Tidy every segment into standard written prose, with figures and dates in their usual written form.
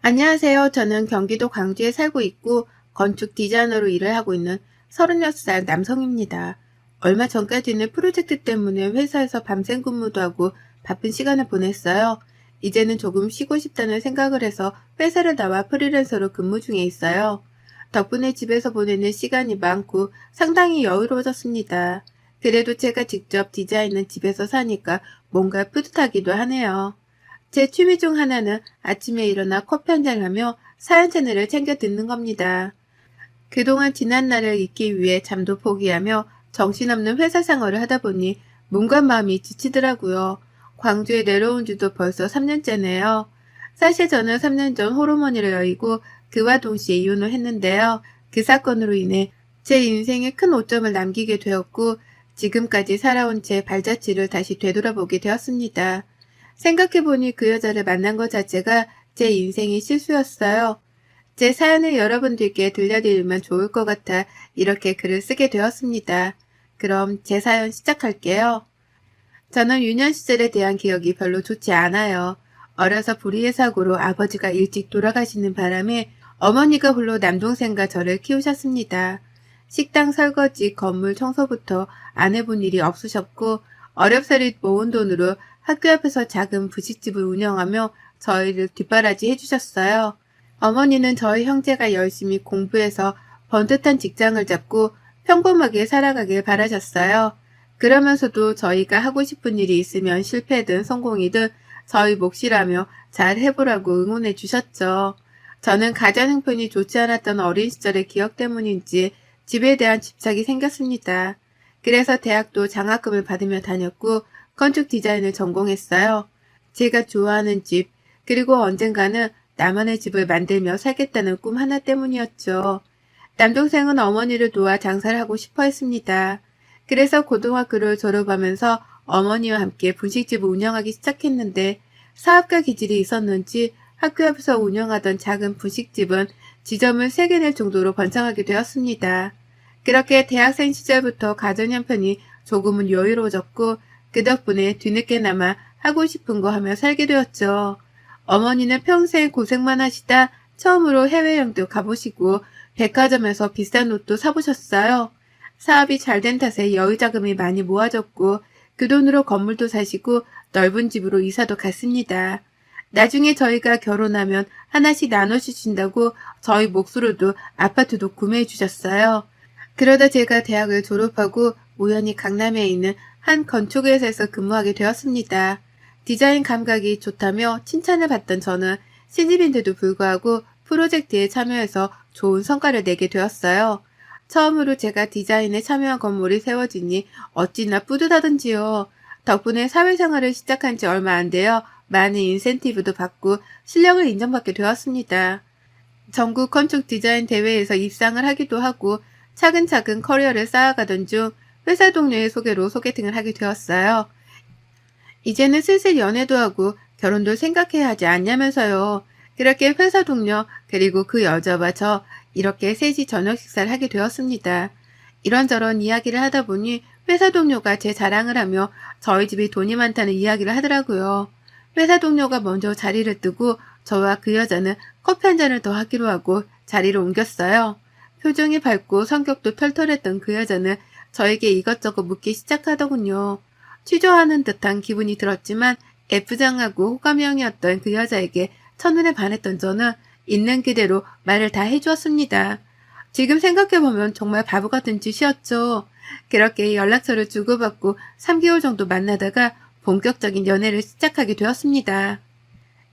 안녕하세요. 저는 경기도 광주에 살고 있고 건축 디자이너로 일을 하고 있는 36살 남성입니다. 얼마 전까지는 프로젝트 때문에 회사에서 밤샘 근무도 하고 바쁜 시간을 보냈어요. 이제는 조금 쉬고 싶다는 생각을 해서 회사를 나와 프리랜서로 근무 중에 있어요. 덕분에 집에서 보내는 시간이 많고 상당히 여유로워졌습니다. 그래도 제가 직접 디자인은 집에서 사니까 뭔가 뿌듯하기도 하네요. 제 취미 중 하나는 아침에 일어나 커피 한 잔 하며 사연 채널을 챙겨 듣는 겁니다. 그동안 지난 날을 잊기 위해 잠도 포기하며 정신없는 회사 생활을 하다 보니 몸과 마음이 지치더라고요. 광주에 내려온 지도 벌써 3년째네요. 사실 저는 3년 전 호르몬이를 여의고 그와 동시에 이혼을 했는데요. 그 사건으로 인해 제 인생에 큰 오점을 남기게 되었고 지금까지 살아온 제 발자취를 다시 되돌아보게 되었습니다. 생각해보니 그 여자를 만난 것 자체가 제 인생의 실수였어요. 제 사연을 여러분들께 들려드리면 좋을 것 같아 이렇게 글을 쓰게 되었습니다. 그럼 제 사연 시작할게요. 저는 유년 시절에 대한 기억이 별로 좋지 않아요. 어려서 불의의 사고로 아버지가 일찍 돌아가시는 바람에 어머니가 홀로 남동생과 저를 키우셨습니다. 식당 설거지, 건물 청소부터 안 해본 일이 없으셨고 어렵사리 모은 돈으로 학교 앞에서 작은 부식집을 운영하며 저희를 뒷바라지 해주셨어요. 어머니는 저희 형제가 열심히 공부해서 번듯한 직장을 잡고 평범하게 살아가길 바라셨어요. 그러면서도 저희가 하고 싶은 일이 있으면 실패든 성공이든 저희 몫이라며 잘 해보라고 응원해 주셨죠. 저는 가정 형편이 좋지 않았던 어린 시절의 기억 때문인지 집에 대한 집착이 생겼습니다. 그래서 대학도 장학금을 받으며 다녔고 건축 디자인을 전공했어요. 제가 좋아하는 집, 그리고 언젠가는 나만의 집을 만들며 살겠다는 꿈 하나 때문이었죠. 남동생은 어머니를 도와 장사를 하고 싶어 했습니다. 그래서 고등학교를 졸업하면서 어머니와 함께 분식집을 운영하기 시작했는데 사업가 기질이 있었는지 학교 앞에서 운영하던 작은 분식집은 지점을 3개 낼 정도로 번창하게 되었습니다. 그렇게 대학생 시절부터 가정 형편이 조금은 여유로워졌고 그 덕분에 뒤늦게나마 하고 싶은 거 하며 살게 되었죠. 어머니는 평생 고생만 하시다 처음으로 해외여행도 가보시고 백화점에서 비싼 옷도 사보셨어요. 사업이 잘 된 탓에 여유자금이 많이 모아졌고 그 돈으로 건물도 사시고 넓은 집으로 이사도 갔습니다. 나중에 저희가 결혼하면 하나씩 나눠주신다고 저희 몫으로도 아파트도 구매해 주셨어요. 그러다 제가 대학을 졸업하고 우연히 강남에 있는 한 건축회사에서 근무하게 되었습니다. 디자인 감각이 좋다며 칭찬을 받던 저는 신입인데도 불구하고 프로젝트에 참여해서 좋은 성과를 내게 되었어요. 처음으로 제가 디자인에 참여한 건물이 세워지니 어찌나 뿌듯하던지요. 덕분에 사회생활을 시작한 지 얼마 안 되어 많은 인센티브도 받고 실력을 인정받게 되었습니다. 전국 건축 디자인 대회에서 입상을 하기도 하고 차근차근 커리어를 쌓아가던 중 회사 동료의 소개로 소개팅을 하게 되었어요. 이제는 슬슬 연애도 하고 결혼도 생각해야 하지 않냐면서요. 그렇게 회사 동료 그리고 그 여자와 저 이렇게 셋이 저녁 식사를 하게 되었습니다. 이런저런 이야기를 하다 보니 회사 동료가 제 자랑을 하며 저희 집이 돈이 많다는 이야기를 하더라고요. 회사 동료가 먼저 자리를 뜨고 저와 그 여자는 커피 한 잔을 더 하기로 하고 자리를 옮겼어요. 표정이 밝고 성격도 털털했던 그 여자는 저에게 이것저것 묻기 시작하더군요. 취조하는 듯한 기분이 들었지만 애프장하고 호감형이었던 그 여자에게 첫눈에 반했던 저는 있는 그대로 말을 다 해주었습니다. 지금 생각해보면 정말 바보 같은 짓이었죠. 그렇게 연락처를 주고받고 3개월 정도 만나다가 본격적인 연애를 시작하게 되었습니다.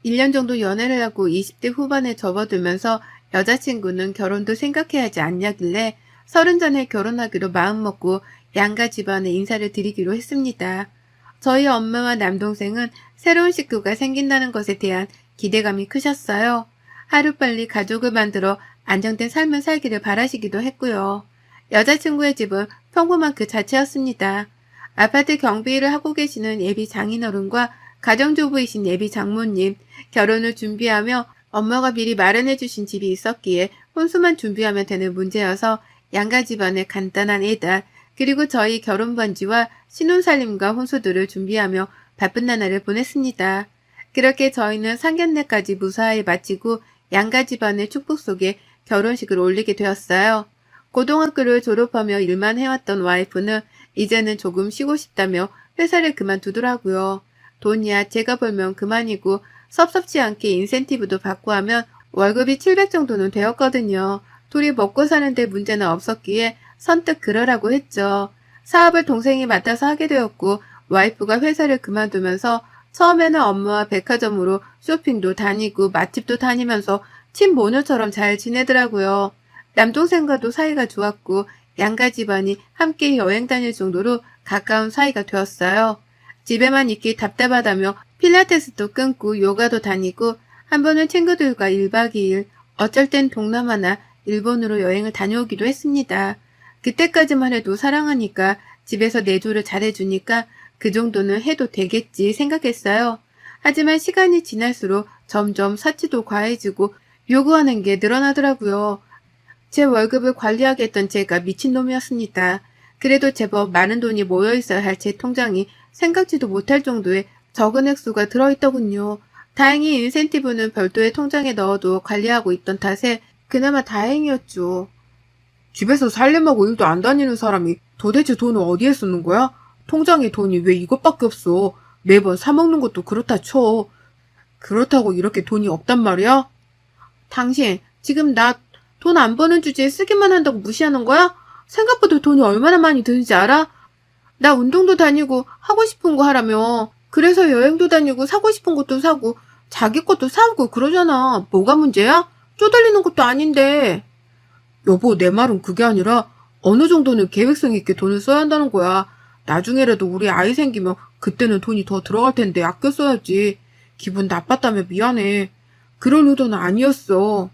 1년 정도 연애를 하고 20대 후반에 접어들면서 여자친구는 결혼도 생각해야 하지 않냐길래 30 전에 결혼하기로 마음먹고 양가 집안에 인사를 드리기로 했습니다. 저희 엄마와 남동생은 새로운 식구가 생긴다는 것에 대한 기대감이 크셨어요. 하루빨리 가족을 만들어 안정된 삶을 살기를 바라시기도 했고요. 여자친구의 집은 평범한 그 자체였습니다. 아파트 경비 일을 하고 계시는 예비 장인어른과 가정주부이신 예비 장모님, 결혼을 준비하며 엄마가 미리 마련해 주신 집이 있었기에 혼수만 준비하면 되는 문제여서 양가 집안의 간단한 예단, 그리고 저희 결혼 반지와 신혼살림과 혼수들을 준비하며 바쁜 나날을 보냈습니다. 그렇게 저희는 상견례까지 무사히 마치고 양가 집안의 축복 속에 결혼식을 올리게 되었어요. 고등학교를 졸업하며 일만 해왔던 와이프는 이제는 조금 쉬고 싶다며 회사를 그만두더라고요. 돈이야 제가 벌면 그만이고 섭섭지 않게 인센티브도 받고 하면 월급이 700 정도는 되었거든요. 둘이 먹고 사는데 문제는 없었기에 선뜻 그러라고 했죠. 사업을 동생이 맡아서 하게 되었고 와이프가 회사를 그만두면서 처음에는 엄마와 백화점으로 쇼핑도 다니고 맛집도 다니면서 친모녀처럼 잘 지내더라고요. 남동생과도 사이가 좋았고 양가 집안이 함께 여행 다닐 정도로 가까운 사이가 되었어요. 집에만 있기 답답하다며 필라테스도 끊고 요가도 다니고 한 번은 친구들과 1박 2일, 어쩔 땐 동남아나 일본으로 여행을 다녀오기도 했습니다. 그때까지만 해도 사랑하니까 집에서 내조를 잘해주니까 그 정도는 해도 되겠지 생각했어요. 하지만 시간이 지날수록 점점 사치도 과해지고 요구하는 게 늘어나더라고요. 제 월급을 관리하게 했던 제가 미친놈이었습니다. 그래도 제법 많은 돈이 모여있어야 할 제 통장이 생각지도 못할 정도의 적은 액수가 들어있더군요. 다행히 인센티브는 별도의 통장에 넣어도 관리하고 있던 탓에 그나마 다행이었죠. 집에서 살림하고 일도 안 다니는 사람이 도대체 돈을 어디에 쓰는 거야? 통장에 돈이 왜 이것밖에 없어? 매번 사먹는 것도 그렇다 쳐. 그렇다고 이렇게 돈이 없단 말이야? 당신, 지금 나 돈 안 버는 주제에 쓰기만 한다고 무시하는 거야? 생각보다 돈이 얼마나 많이 드는지 알아? 나 운동도 다니고 하고 싶은 거 하라며. 그래서 여행도 다니고 사고 싶은 것도 사고 자기 것도 사고 그러잖아. 뭐가 문제야? 쪼들리는 것도 아닌데. 여보, 내 말은 그게 아니라 어느 정도는 계획성 있게 돈을 써야 한다는 거야. 나중에라도 우리 아이 생기면 그때는 돈이 더 들어갈 텐데 아껴 써야지. 기분 나빴다며 미안해. 그럴 의도는 아니었어.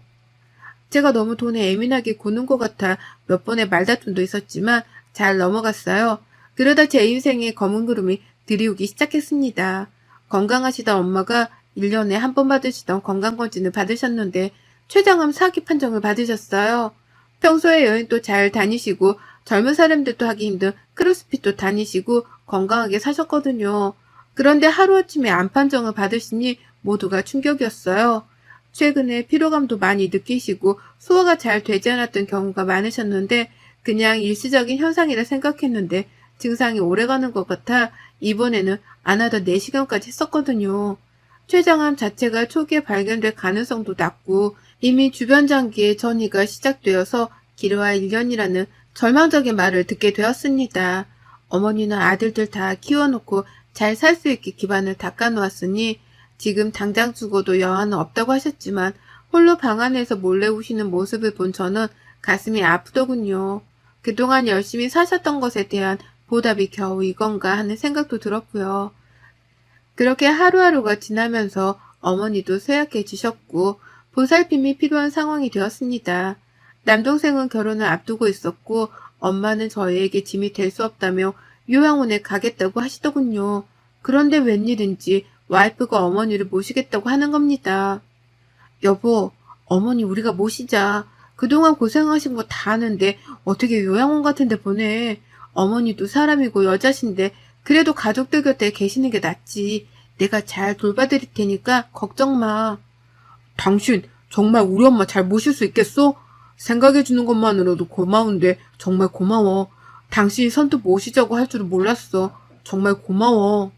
제가 너무 돈에 예민하게 구는 것 같아 몇 번의 말다툼도 있었지만 잘 넘어갔어요. 그러다 제 인생에 검은 구름이 들이오기 시작했습니다. 건강하시던 엄마가 1년에 한 번 받으시던 건강검진을 받으셨는데 췌장암 4기 판정을 받으셨어요. 평소에 여행도 잘 다니시고 젊은 사람들도 하기 힘든 크로스핏도 다니시고 건강하게 사셨거든요. 그런데 하루아침에 암 판정을 받으시니 모두가 충격이었어요. 최근에 피로감도 많이 느끼시고 소화가 잘 되지 않았던 경우가 많으셨는데 그냥 일시적인 현상이라 생각했는데 증상이 오래가는 것 같아 이번에는 안 하던 4시간까지 했었거든요. 췌장암 자체가 초기에 발견될 가능성도 낮고 이미 주변 장기에 전이가 시작되어서 길어야 1년이라는 절망적인 말을 듣게 되었습니다. 어머니는 아들들 다 키워놓고 잘 살 수 있게 기반을 닦아놓았으니 지금 당장 죽어도 여한은 없다고 하셨지만 홀로 방 안에서 몰래 우시는 모습을 본 저는 가슴이 아프더군요. 그동안 열심히 사셨던 것에 대한 보답이 겨우 이건가 하는 생각도 들었고요. 그렇게 하루하루가 지나면서 어머니도 쇠약해지셨고 보살핌이 필요한 상황이 되었습니다. 남동생은 결혼을 앞두고 있었고 엄마는 저희에게 짐이 될 수 없다며 요양원에 가겠다고 하시더군요. 그런데 웬일인지 와이프가 어머니를 모시겠다고 하는 겁니다. 여보, 어머니 우리가 모시자. 그동안 고생하신 거 다 아는데 어떻게 요양원 같은 데 보내. 어머니도 사람이고 여자신데 그래도 가족들 곁에 계시는 게 낫지. 내가 잘 돌봐드릴 테니까 걱정 마. 당신 정말 우리 엄마 잘 모실 수 있겠어? 생각해주는 것만으로도 고마운데 정말 고마워. 당신이 선뜻 모시자고 할 줄은 몰랐어. 정말 고마워.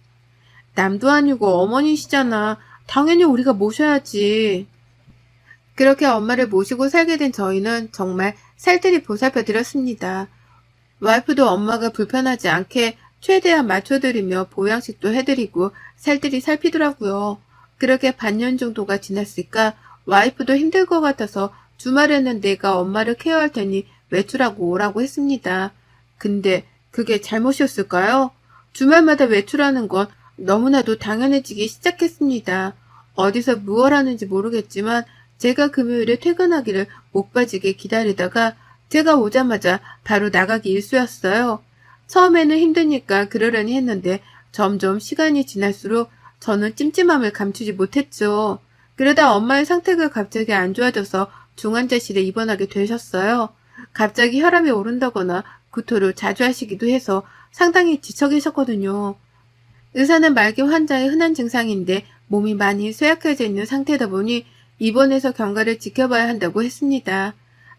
남도 아니고 어머니시잖아. 당연히 우리가 모셔야지. 그렇게 엄마를 모시고 살게 된 저희는 정말 살뜰히 보살펴 드렸습니다. 와이프도 엄마가 불편하지 않게 최대한 맞춰드리며 보양식도 해드리고 살뜰히 살피더라고요. 그렇게 반년 정도가 지났을까 와이프도 힘들 것 같아서 주말에는 내가 엄마를 케어할 테니 외출하고 오라고 했습니다. 근데 그게 잘못이었을까요? 주말마다 외출하는 건 너무나도 당연해지기 시작했습니다. 어디서 무얼 하는지 모르겠지만 제가 금요일에 퇴근하기를 목 빠지게 기다리다가 제가 오자마자 바로 나가기 일쑤였어요. 처음에는 힘드니까 그러려니 했는데 점점 시간이 지날수록 저는 찜찜함을 감추지 못했죠. 그러다 엄마의 상태가 갑자기 안 좋아져서 중환자실에 입원하게 되셨어요. 갑자기 혈압이 오른다거나 구토를 자주 하시기도 해서 상당히 지쳐 계셨거든요. 의사는 말기 환자의 흔한 증상인데 몸이 많이 쇠약해져 있는 상태다 보니 입원해서 경과를 지켜봐야 한다고 했습니다.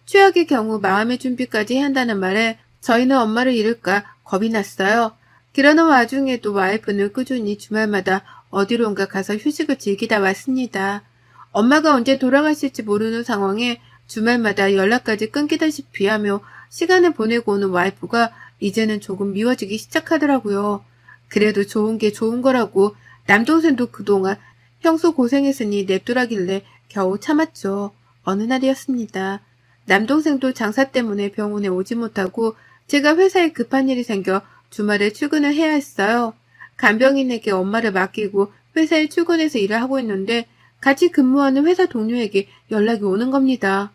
최악의 경우 마음의 준비까지 해야 한다는 말에 저희는 엄마를 잃을까 겁이 났어요. 그러는 와중에도 와이프는 꾸준히 주말마다 어디론가 가서 휴식을 즐기다 왔습니다. 엄마가 언제 돌아가실지 모르는 상황에 주말마다 연락까지 끊기다시피 하며 시간을 보내고 오는 와이프가 이제는 조금 미워지기 시작하더라고요. 그래도 좋은 게 좋은 거라고 남동생도 그동안 형수 고생했으니 냅두라길래 겨우 참았죠. 어느 날이었습니다. 남동생도 장사 때문에 병원에 오지 못하고 제가 회사에 급한 일이 생겨 주말에 출근을 해야 했어요. 간병인에게 엄마를 맡기고 회사에 출근해서 일을 하고 있는데 같이 근무하는 회사 동료에게 연락이 오는 겁니다.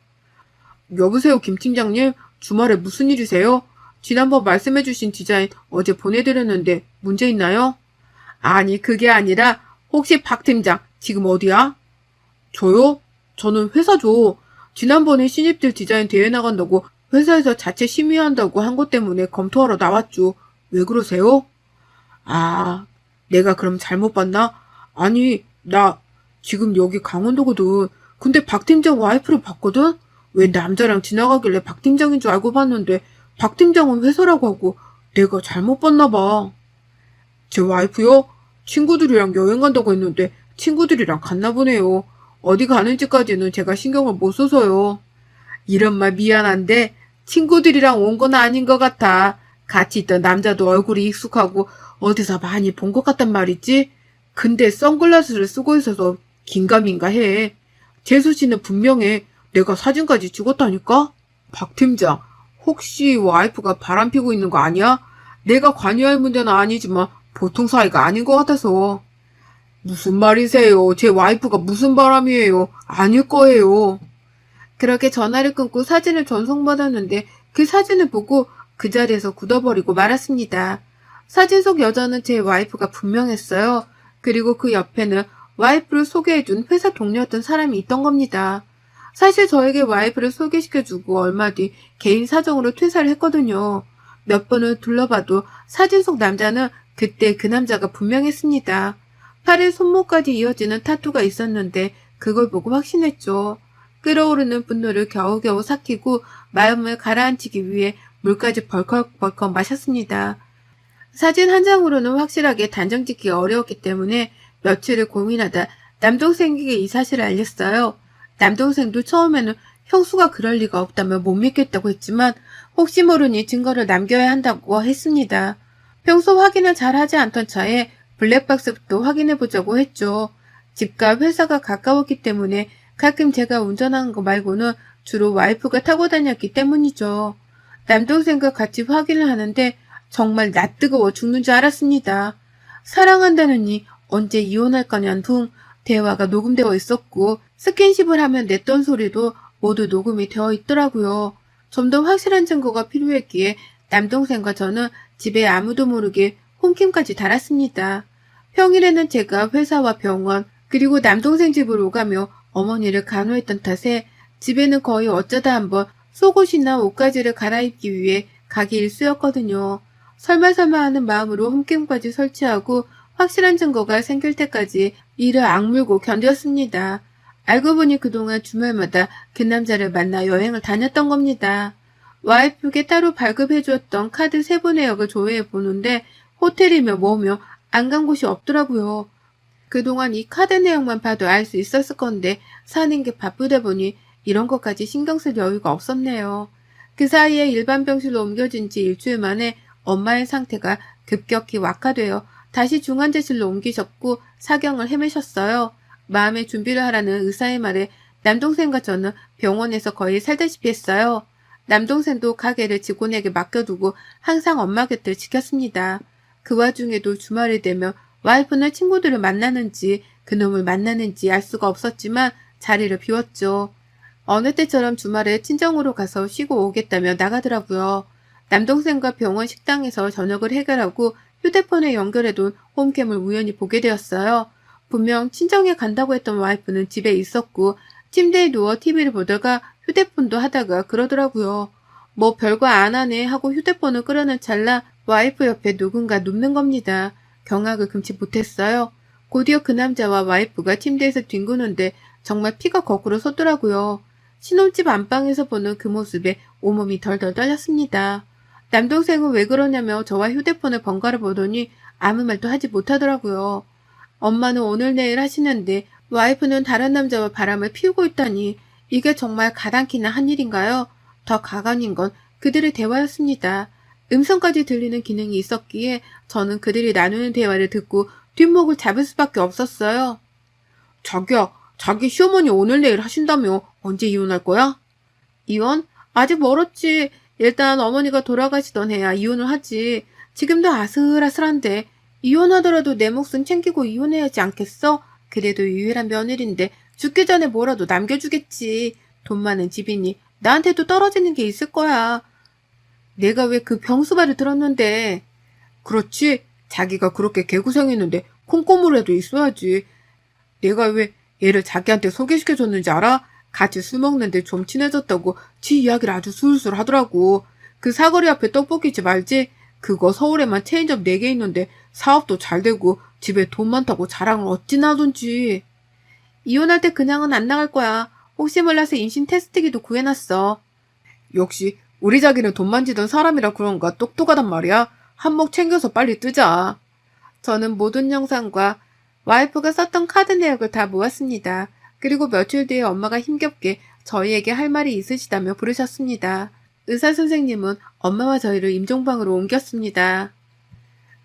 여보세요, 김 팀장님. 주말에 무슨 일이세요? 지난번 말씀해주신 디자인 어제 보내드렸는데 문제 있나요? 아니, 그게 아니라 혹시 박 팀장 지금 어디야? 저요? 저는 회사죠. 지난번에 신입들 디자인 대회 나간다고 회사에서 자체 심의한다고 한 것 때문에 검토하러 나왔죠. 왜 그러세요? 아, 내가 그럼 잘못 봤나? 아니, 나 지금 여기 강원도거든. 근데 박 팀장 와이프를 봤거든? 왜 남자랑 지나가길래 박 팀장인 줄 알고 봤는데 박 팀장은 회사라고 하고 내가 잘못 봤나 봐. 제 와이프요? 친구들이랑 여행 간다고 했는데 친구들이랑 갔나 보네요. 어디 가는지까지는 제가 신경을 못 써서요. 이런 말 미안한데 친구들이랑 온 건 아닌 것 같아. 같이 있던 남자도 얼굴이 익숙하고 어디서 많이 본 것 같단 말이지. 근데 선글라스를 쓰고 있어서 긴가민가 해. 재수 씨는 분명해. 내가 사진까지 찍었다니까? 박 팀장, 혹시 와이프가 바람피고 있는 거 아니야? 내가 관여할 문제는 아니지만 보통 사이가 아닌 것 같아서. 무슨 말이세요? 제 와이프가 무슨 바람이에요? 아닐 거예요. 그렇게 전화를 끊고 사진을 전송받았는데 그 사진을 보고 그 자리에서 굳어버리고 말았습니다. 사진 속 여자는 제 와이프가 분명했어요. 그리고 그 옆에는 와이프를 소개해준 회사 동료였던 사람이 있던 겁니다. 사실 저에게 와이프를 소개시켜주고 얼마 뒤 개인 사정으로 퇴사를 했거든요. 몇 번을 둘러봐도 사진 속 남자는 그때 그 남자가 분명했습니다. 팔에 손목까지 이어지는 타투가 있었는데 그걸 보고 확신했죠. 끓어오르는 분노를 겨우겨우 삭히고 마음을 가라앉히기 위해 물까지 벌컥벌컥 마셨습니다. 사진 한 장으로는 확실하게 단정짓기 어려웠기 때문에 며칠을 고민하다 남동생에게 이 사실을 알렸어요. 남동생도 처음에는 형수가 그럴 리가 없다며 못 믿겠다고 했지만 혹시 모르니 증거를 남겨야 한다고 했습니다. 평소 확인을 잘 하지 않던 차에 블랙박스부터 확인해보자고 했죠. 집과 회사가 가까웠기 때문에 가끔 제가 운전하는 거 말고는 주로 와이프가 타고 다녔기 때문이죠. 남동생과 같이 확인을 하는데 정말 낯뜨거워 죽는 줄 알았습니다. 사랑한다느니 언제 이혼할 거냐는 둥 대화가 녹음되어 있었고 스킨십을 하면 냈던 소리도 모두 녹음이 되어 있더라고요. 좀 더 확실한 증거가 필요했기에 남동생과 저는 집에 아무도 모르게 홈캠까지 달았습니다. 평일에는 제가 회사와 병원 그리고 남동생 집으로 오가며 어머니를 간호했던 탓에 집에는 거의 어쩌다 한번 속옷이나 옷가지를 갈아입기 위해 가기 일쑤였거든요. 설마설마 하는 마음으로 홈캠까지 설치하고 확실한 증거가 생길 때까지 이를 악물고 견뎠습니다. 알고 보니 그동안 주말마다 그 남자를 만나 여행을 다녔던 겁니다. 와이프에게 따로 발급해주었던 카드 3번 내역을 조회해 보는데 호텔이며 뭐며 안 간 곳이 없더라고요. 그동안 이 카드 내용만 봐도 알 수 있었을 건데 사는 게 바쁘다 보니 이런 것까지 신경 쓸 여유가 없었네요. 그 사이에 일반 병실로 옮겨진 지 일주일 만에 엄마의 상태가 급격히 악화되어 다시 중환자실로 옮기셨고 사경을 헤매셨어요. 마음의 준비를 하라는 의사의 말에 남동생과 저는 병원에서 거의 살다시피 했어요. 남동생도 가게를 직원에게 맡겨두고 항상 엄마 곁을 지켰습니다. 그 와중에도 주말이 되면 와이프는 친구들을 만나는지 그놈을 만나는지 알 수가 없었지만 자리를 비웠죠. 어느 때처럼 주말에 친정으로 가서 쉬고 오겠다며 나가더라고요. 남동생과 병원 식당에서 저녁을 해결하고 휴대폰에 연결해둔 홈캠을 우연히 보게 되었어요. 분명 친정에 간다고 했던 와이프는 집에 있었고 침대에 누워 TV를 보다가 휴대폰도 하다가 그러더라고요. 뭐 별거 안 하네 하고 휴대폰을 끄려는 찰나 와이프 옆에 누군가 눕는 겁니다. 경악을 금치 못했어요. 곧이어 그 남자와 와이프가 침대에서 뒹구는데 정말 피가 거꾸로 솟더라고요. 신혼집 안방에서 보는 그 모습에 온몸이 덜덜 떨렸습니다. 남동생은 왜 그러냐며 저와 휴대폰을 번갈아 보더니 아무 말도 하지 못하더라고요. 엄마는 오늘 내일 하시는데 와이프는 다른 남자와 바람을 피우고 있다니 이게 정말 가당키나 한 일인가요? 더 가관인 건 그들의 대화였습니다. 음성까지 들리는 기능이 있었기에 저는 그들이 나누는 대화를 듣고 뒷목을 잡을 수밖에 없었어요. 자기야, 자기 시어머니 오늘 내일 하신다며 언제 이혼할 거야? 이혼? 아직 멀었지. 일단 어머니가 돌아가시던 해야 이혼을 하지. 지금도 아슬아슬한데 이혼하더라도 내 몫은 챙기고 이혼해야지 않겠어? 그래도 유일한 며느리인데 죽기 전에 뭐라도 남겨주겠지. 돈 많은 집이니 나한테도 떨어지는 게 있을 거야. 내가 왜 그 병수발을 들었는데. 그렇지. 자기가 그렇게 개구생했는데 콩고물에도 있어야지. 내가 왜 얘를 자기한테 소개시켜줬는지 알아? 같이 술 먹는데 좀 친해졌다고 지 이야기를 아주 술술 하더라고. 그 사거리 앞에 떡볶이집 알지? 그거 서울에만 체인점 4개 있는데 사업도 잘 되고 집에 돈 많다고 자랑을 어찌나 하던지. 이혼할 때 그냥은 안 나갈 거야. 혹시 몰라서 임신 테스트기도 구해놨어. 역시 우리 자기는 돈 만지던 사람이라 그런가 똑똑하단 말이야. 한몫 챙겨서 빨리 뜨자. 저는 모든 영상과 와이프가 썼던 카드 내역을 다 모았습니다. 그리고 며칠 뒤에 엄마가 힘겹게 저희에게 할 말이 있으시다며 부르셨습니다. 의사선생님은 엄마와 저희를 임종방으로 옮겼습니다.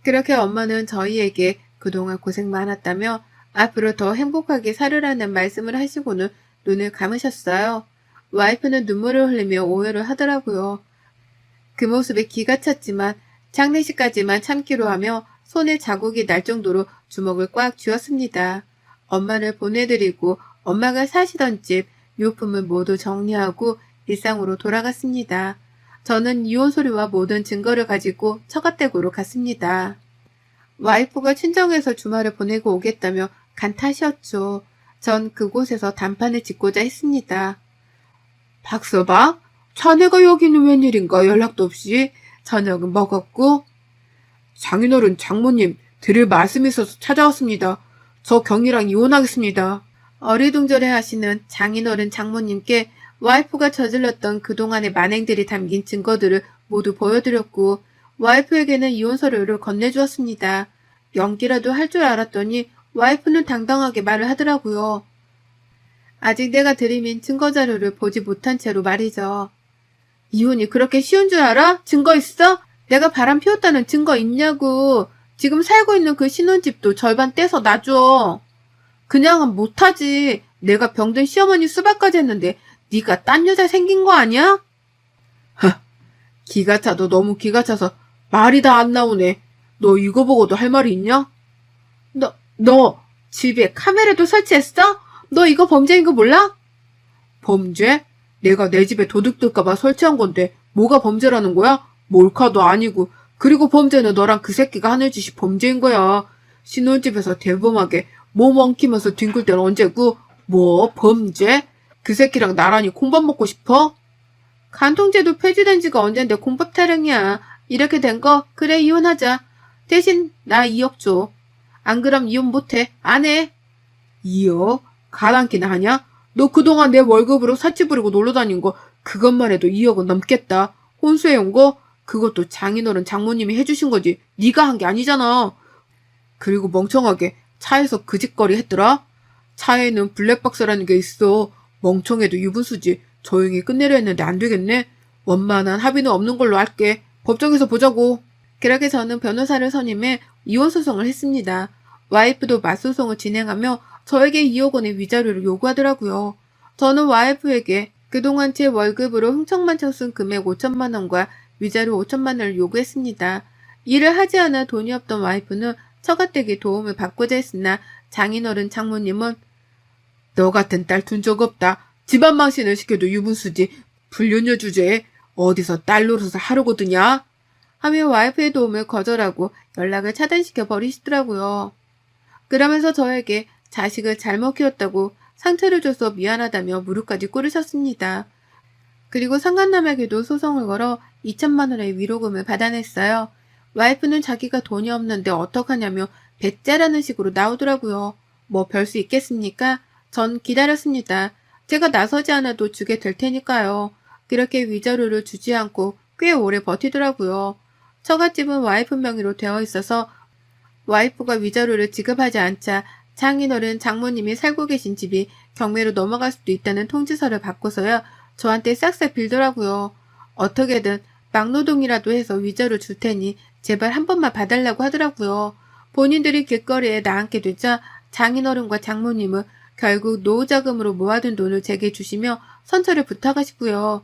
그렇게 엄마는 저희에게 그동안 고생 많았다며 앞으로 더 행복하게 살으라는 말씀을 하시고는 눈을 감으셨어요. 와이프는 눈물을 흘리며 오해를 하더라고요. 그 모습에 기가 찼지만 장례식까지만 참기로 하며 손에 자국이 날 정도로 주먹을 꽉 쥐었습니다. 엄마를 보내드리고 엄마가 사시던 집 유품을 모두 정리하고 일상으로 돌아갔습니다. 저는 이혼 소리와 모든 증거를 가지고 처갓댁으로 갔습니다. 와이프가 친정에서 주말을 보내고 오겠다며 간 탓이었죠. 전 그곳에서 단판을 짓고자 했습니다. 박서방? 자네가 여기는 웬일인가 연락도 없이? 저녁은 먹었고? 장인어른 장모님 드릴 말씀이 있어서 찾아왔습니다. 저 경이랑 이혼하겠습니다. 어리둥절해 하시는 장인어른 장모님께 와이프가 저질렀던 그동안의 만행들이 담긴 증거들을 모두 보여드렸고 와이프에게는 이혼 서류를 건네주었습니다. 연기라도 할 줄 알았더니 와이프는 당당하게 말을 하더라고요. 아직 내가 들이민 증거자료를 보지 못한 채로 말이죠. 이혼이 그렇게 쉬운 줄 알아? 증거 있어? 내가 바람 피웠다는 증거 있냐고. 지금 살고 있는 그 신혼집도 절반 떼서 놔줘. 그냥은 못하지. 내가 병든 시어머니 수발까지 했는데 네가 딴 여자 생긴 거 아니야? 하, 기가 차도 너무 기가 차서 말이 다 안 나오네. 너 이거 보고도 할 말이 있냐? 너 집에 카메라도 설치했어? 너 이거 범죄인 거 몰라? 범죄? 내가 내 집에 도둑 들까봐 설치한 건데 뭐가 범죄라는 거야? 몰카도 아니고. 그리고 범죄는 너랑 그 새끼가 하는 짓이 범죄인 거야. 신혼집에서 대범하게 몸 엉키면서 뒹굴 때는 언제고? 뭐 범죄? 그 새끼랑 나란히 콩밥 먹고 싶어? 간통죄도 폐지된 지가 언젠데 콩밥 타령이야. 이렇게 된 거 그래 이혼하자. 대신 나 2억 줘. 안 그럼 이혼 못해. 안 해. 2억? 가당키나 하냐? 너 그동안 내 월급으로 사치 부리고 놀러다닌 거 그것만 해도 2억은 넘겠다. 혼수해온 거? 그것도 장인어른 장모님이 해주신 거지. 네가 한 게 아니잖아. 그리고 멍청하게 차에서 그 짓거리 했더라? 차에는 블랙박스라는 게 있어. 멍청해도 유분수지. 조용히 끝내려 했는데 안 되겠네. 원만한 합의는 없는 걸로 할게. 법정에서 보자고. 그렇게 저는 변호사를 선임해 이혼 소송을 했습니다. 와이프도 맞소송을 진행하며 저에게 2억 원의 위자료를 요구하더라고요. 저는 와이프에게 그동안 제 월급으로 흥청망청 쓴 금액 5천만 원과 위자료 5천만 원을 요구했습니다. 일을 하지 않아 돈이 없던 와이프는 처가댁의 도움을 받고자 했으나 장인어른 장모님은 너 같은 딸 둔 적 없다. 집안 망신을 시켜도 유분수지. 불륜녀 주제에 어디서 딸 노릇을 하려고 드냐? 하며 와이프의 도움을 거절하고 연락을 차단시켜 버리시더라고요. 그러면서 저에게 자식을 잘못 키웠다고 상처를 줘서 미안하다며 무릎까지 꿇으셨습니다. 그리고 상간남에게도 소송을 걸어 2천만 원의 위로금을 받아냈어요. 와이프는 자기가 돈이 없는데 어떡하냐며 배째라는 식으로 나오더라고요. 뭐 별 수 있겠습니까? 전 기다렸습니다. 제가 나서지 않아도 주게 될 테니까요. 그렇게 위자료를 주지 않고 꽤 오래 버티더라고요. 처갓집은 와이프 명의로 되어 있어서 와이프가 위자료를 지급하지 않자 장인어른 장모님이 살고 계신 집이 경매로 넘어갈 수도 있다는 통지서를 받고서야 저한테 싹싹 빌더라고요. 어떻게든 막노동이라도 해서 위자료 줄 테니 제발 한 번만 봐달라고 하더라고요. 본인들이 길거리에 나앉게 되자 장인어른과 장모님은 결국 노후자금으로 모아둔 돈을 제게 주시며 선처를 부탁하시고요.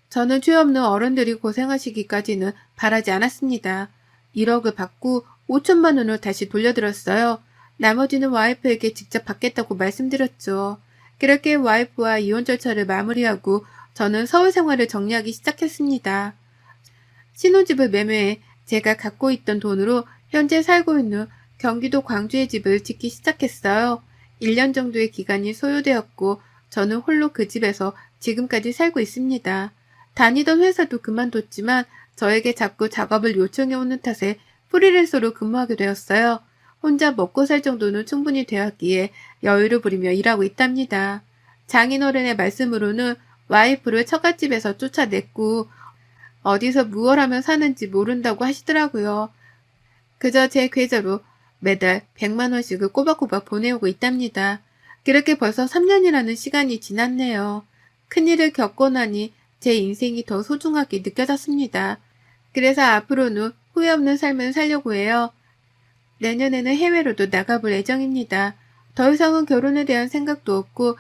저는 죄 없는 어른들이 고생하시기까지는 바라지 않았습니다. 1억을 받고 5천만 원을 다시 돌려드렸어요. 나머지는 와이프에게 직접 받겠다고 말씀드렸죠. 그렇게 와이프와 이혼 절차를 마무리하고 저는 서울 생활을 정리하기 시작했습니다. 신혼집을 매매해 제가 갖고 있던 돈으로 현재 살고 있는 경기도 광주의 집을 짓기 시작했어요. 1년 정도의 기간이 소요되었고 저는 홀로 그 집에서 지금까지 살고 있습니다. 다니던 회사도 그만뒀지만 저에게 자꾸 작업을 요청해 오는 탓에 프리랜서로 근무하게 되었어요. 혼자 먹고 살 정도는 충분히 되었기에 여유를 부리며 일하고 있답니다. 장인어른의 말씀으로는 와이프를 처갓집에서 쫓아냈고 어디서 무얼 하며 사는지 모른다고 하시더라고요. 그저 제 계좌로 매달 100만 원씩을 꼬박꼬박 보내오고 있답니다. 그렇게 벌써 3년이라는 시간이 지났네요. 큰일을 겪고 나니 제 인생이 더 소중하게 느껴졌습니다. 그래서 앞으로는 후회 없는 삶을 살려고 해요. 내년에는 해외로도 나가볼 예정입니다. 더 이상은 결혼에 대한 생각도 없고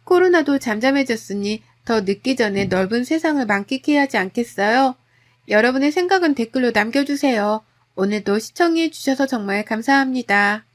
코로나도 잠잠해졌으니 더 늦기 전에 넓은 세상을 만끽해야 하지 않겠어요? 여러분의 생각은 댓글로 남겨주세요. 오늘도 시청해주셔서 정말 감사합니다.